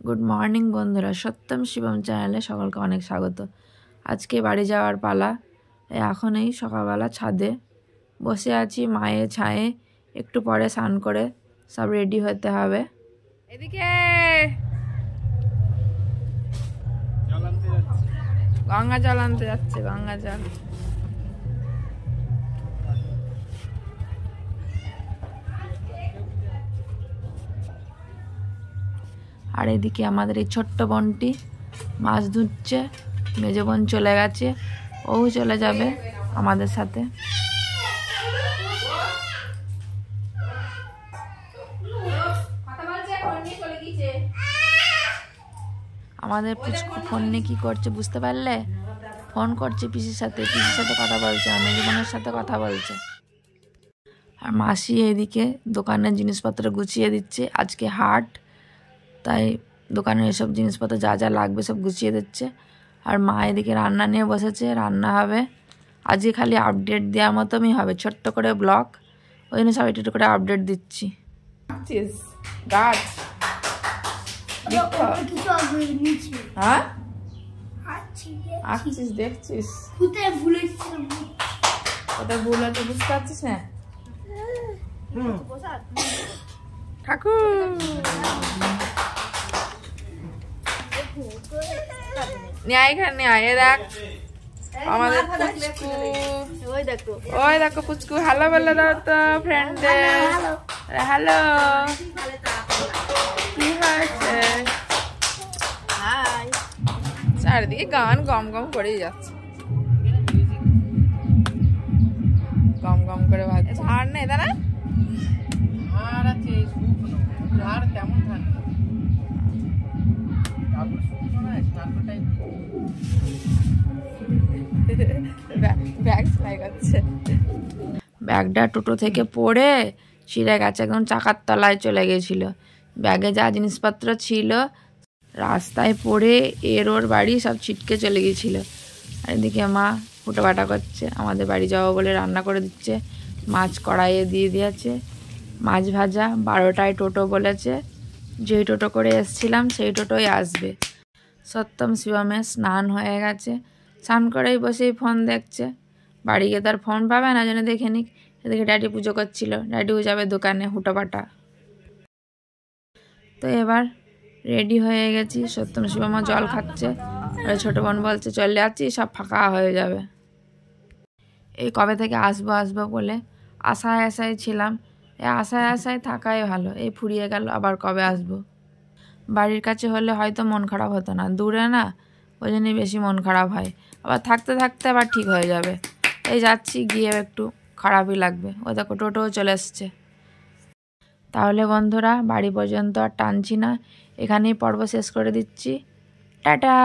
Good morning বন্ধুরা, সত্যম শিবম চ্যানেলে সকলকে অনেক স্বাগত। আজকে বাড়ি যাওয়ার পালা। এখন এই সকালবেলা ছাদে বসে আছি মায়ের ছায়ে। একটু পরে স্নান করে সব রেডি হতে হবে। এদিকে গঙ্গা জল আনতে যাচ্ছে, গঙ্গা জল। আর এদিকে আমাদের এই ছোট্ট বোনটি মাছ ধুচ্ছে। মেজো বোন চলে গেছে, ও চলে যাবে আমাদের সাথে। আমাদের পুচকু ফোন নিয়ে কি করছে বুঝতে পারলে? ফোন করছে পিসির সাথে কথা বলছে, আর মেজো বোনের সাথে কথা বলছে। আর মাসি এদিকে দোকানের জিনিসপত্র গুছিয়ে দিচ্ছে। আজকে হাট, তাই দোকানের এসব জিনিসপত্র যা যা লাগবে সব গুছিয়ে দিচ্ছে। আর মা এদিকে রান্না নিয়ে বসেছে, রান্না হবে। আজকে খালি আপডেট দেওয়ার মতনই হবে, ছোট্ট করে ব্লগ, ওই জন্য সব একটু করে আপডেট দিচ্ছি। গাছ হ্যাঁ আঁকছিস, দেখছিস কোথায় ভুল হচ্ছে বুঝতে পারছিস না? ঠাকুর এখানে আয়, দেখ আমাদের পুচকু, ওই দেখো পুচকু। হ্যালো বলে দাও তো ফ্রেন্ডদের। হ্যালো, কি হয়েছে? চারিদিকে গান গম গম করেই যাচ্ছে, গম গম করে বাজছে। ঝাড় নেই দাঁড়া, ব্যাগটা টোটো থেকে পড়ে ছিঁড়ে গেছে, একদম চাকার তলায় চলে গেছিল। ব্যাগে যা জিনিসপত্র ছিল রাস্তায় পড়ে ওর বাড়ি সব ছিটকে চলে গিয়েছিল। আর এদিকে মা ফুটোপাটা করছে, আমাদের বাড়ি যাবো বলে রান্না করে দিচ্ছে। মাছ কড়াইয়ে দিয়ে দিয়েছে, মাছ ভাজা। 12টায় টোটো বলেছে, যেই টোটো করে এসছিলাম সেই টোটোই আসবে। সত্যম শিবমের স্নান হয়ে গেছে, স্নান করেই বসেই ফোন দেখছে। বাড়ি গিয়ে তার ফোন পাবে না, যেন দেখে নিক। এদিকে ড্যাডি পুজো করছিল, ড্যাডিও যাবে দোকানে হুটোপাটা। তো এবার রেডি হয়ে গেছি। সত্যম শিবমা জল খাচ্ছে, আর ছোটো বোন বলছে চলে যাচ্ছি, সব ফাঁকা হয়ে যাবে। এই কবে থেকে আসবো আসবো বলে আশায় ছিলাম। এই আশায় থাকাই ভালো। এই ফুরিয়ে গেল, আবার কবে আসবো। বাড়ির কাছে হলে হয়তো মন খারাপ হতো না, দূরে না, ওই জন্যই বেশি মন খারাপ হয়। আবার থাকতে থাকতে আবার ঠিক হয়ে যাবে। এই যাচ্ছি, গিয়ে একটু খারাপই লাগবে। ও দেখো টোটোও চলে এসছে। তাহলে বন্ধুরা, বাড়ি পর্যন্ত আর টানছি না, এখানেই পর্ব শেষ করে দিচ্ছি। টাটা।